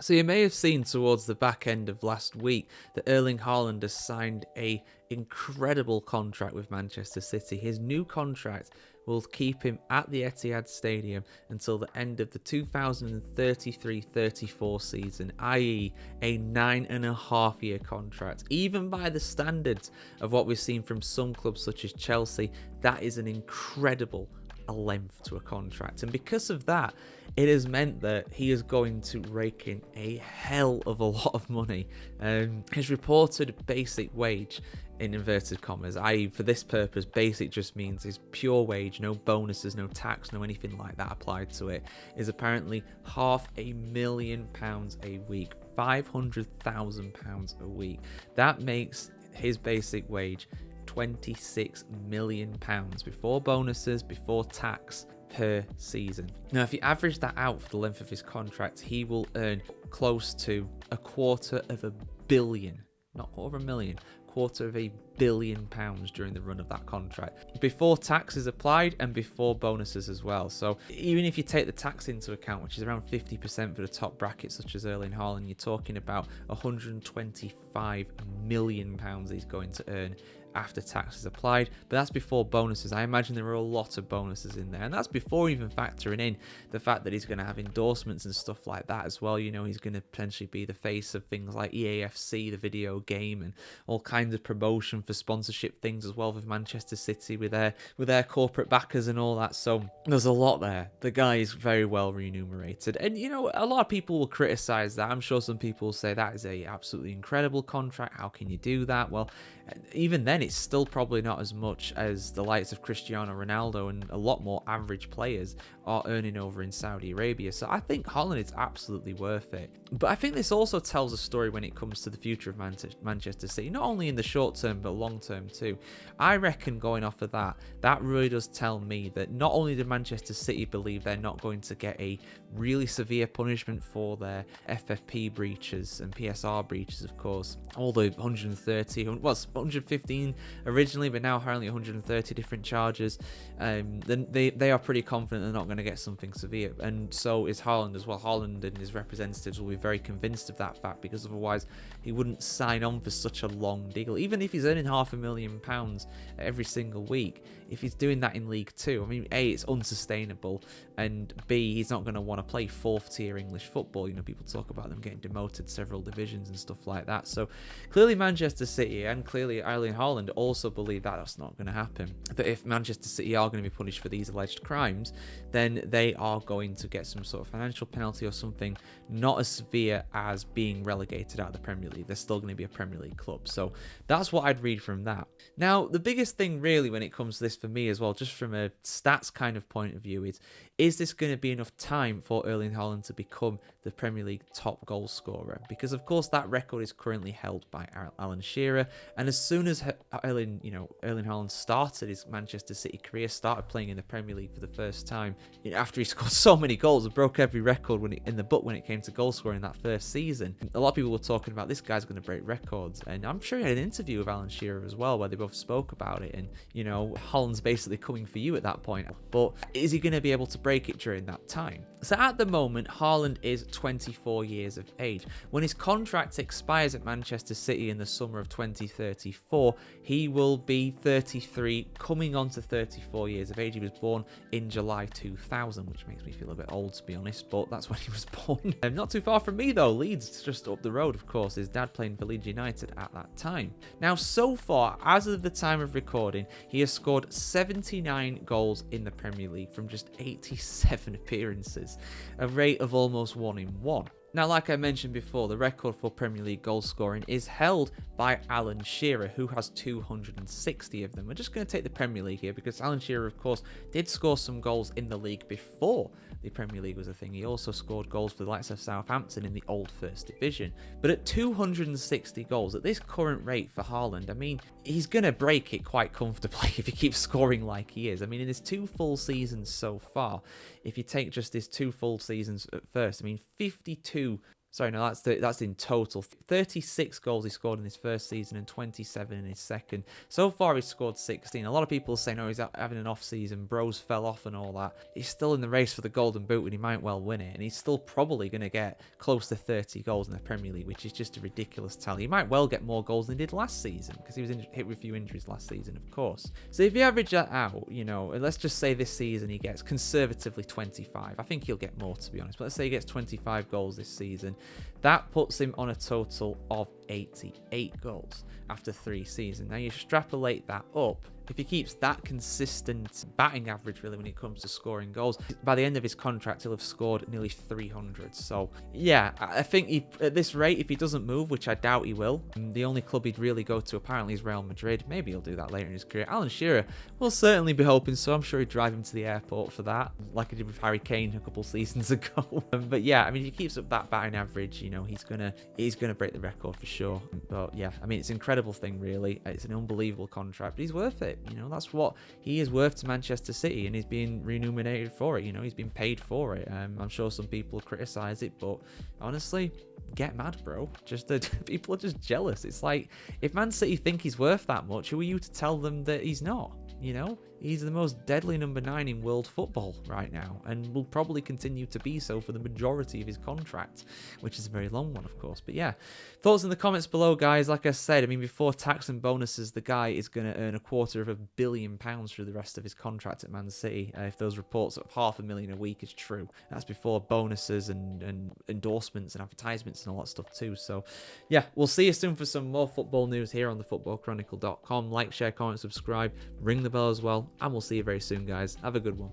So you may have seen towards the back end of last week that Erling Haaland has signed a incredible contract with Manchester City. His new contract will keep him at the Etihad Stadium until the end of the 2033-34 season, i.e. a 9.5-year contract. Even by the standards of what we've seen from some clubs such as Chelsea, that is an incredible length to a contract, and because of that, it has meant that he is going to rake in a hell of a lot of money. His reported basic wage, in inverted commas, i.e. for this purpose, basic just means his pure wage, no bonuses, no tax, no anything like that applied to it, is apparently £500,000 a week, £500,000 a week. That makes his basic wage £26 million before bonuses, before tax, per season. Now, if you average that out for the length of his contract, he will earn close to £250 million, not £250,000, £250 million during the run of that contract, before tax is applied and before bonuses as well. So even if you take the tax into account, which is around 50% for the top bracket such as Erling Haaland, you're talking about £125 million he's going to earn after tax is applied, but that's before bonuses. I imagine there are a lot of bonuses in there, and that's before even factoring in the fact that he's going to have endorsements and stuff like that as well. You know, he's going to potentially be the face of things like EAFC, the video game, and all kinds of promotion for sponsorship things as well with Manchester City with their corporate backers and all that. So there's a lot there. The guy is very well remunerated, and you know, a lot of people will criticize that. I'm sure some people will say that is a absolutely incredible contract. How can you do that? Well, even then, it's still probably not as much as the likes of Cristiano Ronaldo and a lot more average players are earning over in Saudi Arabia. So I think Haaland is absolutely worth it. But I think this also tells a story when it comes to the future of Manchester City, not only in the short term, but long term too. I reckon going off of that really does tell me that not only do Manchester City believe they're not going to get a really severe punishment for their FFP breaches and PSR breaches, of course, all the 115 originally, but now apparently 130 different charges. Then they are pretty confident they're not going to get something severe, and so is Haaland as well. Haaland and his representatives will be very convinced of that fact, because otherwise he wouldn't sign on for such a long deal. Even if he's earning £500,000 every single week, if he's doing that in League Two, I mean, A, it's unsustainable, and B, he's not going to want to play fourth tier English football. You know, people talk about them getting demoted several divisions and stuff like that. So clearly Manchester City and clearly Erling Haaland also believe that that's not going to happen. But if Manchester City are going to be punished for these alleged crimes, then they are going to get some sort of financial penalty or something not as severe as being relegated out of the Premier League. They're still going to be a Premier League club. So that's what I'd read from that. Now, the biggest thing really when it comes to this for me as well, just from a stats kind of point of view, is this going to be enough time for Erling Haaland to become the Premier League top goal scorer? Because of course that record is currently held by Alan Shearer, and as soon as Erling Haaland started his Manchester City career, started playing in the Premier League for the first time, after he scored so many goals and broke every record in the book when it came to goal scoring that first season, a lot of people were talking about this guy's going to break records. And I'm sure he had an interview with Alan Shearer as well where they both spoke about it, and Haaland's basically coming for you at that point, but is he going to be able to break it during that time? So at the moment, Haaland is 24 years of age. When his contract expires at Manchester City in the summer of 2034, he will be 33, coming on to 34 years of age. He was born in July 2000, which makes me feel a bit old, to be honest, but that's when he was born. Not too far from me though, Leeds, just up the road, of course. His dad playing for Leeds United at that time. Now, so far, as of the time of recording, he has scored 79 goals in the Premier League from just 87 appearances, a rate of almost 1 in 1. Now, like I mentioned before, the record for Premier League goal scoring is held by Alan Shearer, who has 260 of them. We're just going to take the Premier League here because Alan Shearer, of course, did score some goals in the league before the Premier League was a thing. He also scored goals for the likes of Southampton in the old First Division. But at 260 goals, at this current rate for Haaland, I mean, he's going to break it quite comfortably if he keeps scoring like he is. I mean, in his 2 full seasons so far, if you take just his 2 full seasons at first, I mean, 52 Sorry, no, that's in total. 36 goals he scored in his first season and 27 in his second. So far, he's scored 16. A lot of people say, no, he's having an off season. Bros fell off and all that. He's still in the race for the Golden Boot, and he might well win it. And he's still probably going to get close to 30 goals in the Premier League, which is just a ridiculous tally. He might well get more goals than he did last season, because he was hit with a few injuries last season, of course. So if you average that out, you know, let's just say this season he gets conservatively 25. I think he'll get more, to be honest. But let's say he gets 25 goals this season. That puts him on a total of 88 goals after 3 seasons. Now you extrapolate that up. If he keeps that consistent batting average, really, when it comes to scoring goals, by the end of his contract, he'll have scored nearly 300. So, yeah, I think at this rate, if he doesn't move, which I doubt he will, the only club he'd really go to apparently is Real Madrid. Maybe he'll do that later in his career. Alan Shearer will certainly be hoping so. I'm sure he'd drive him to the airport for that, like he did with Harry Kane a couple seasons ago. But yeah, I mean, if he keeps up that batting average, you know, he's gonna break the record for sure. But yeah, I mean, it's an incredible thing, really. It's an unbelievable contract, but he's worth it. You know, that's what he is worth to Manchester City, and he's being remunerated for it. You know, he's been paid for it. I'm sure some people criticize it, but honestly, get mad, bro. Just people are just jealous. It's like, if Man City think he's worth that much, who are you to tell them that he's not? You know, he's the most deadly number 9 in world football right now, and will probably continue to be so for the majority of his contract, which is a very long one, of course. But yeah, thoughts in the comments below, guys. Like I said, I mean, before tax and bonuses, the guy is going to earn £250 million through the rest of his contract at Man City. If those reports of £500,000 a week is true, that's before bonuses and endorsements and advertisements and all that stuff too. So yeah, we'll see you soon for some more football news here on thefootballchronicle.com. Like, share, comment, subscribe, ring the bell as well, and we'll see you very soon, guys. Have a good one.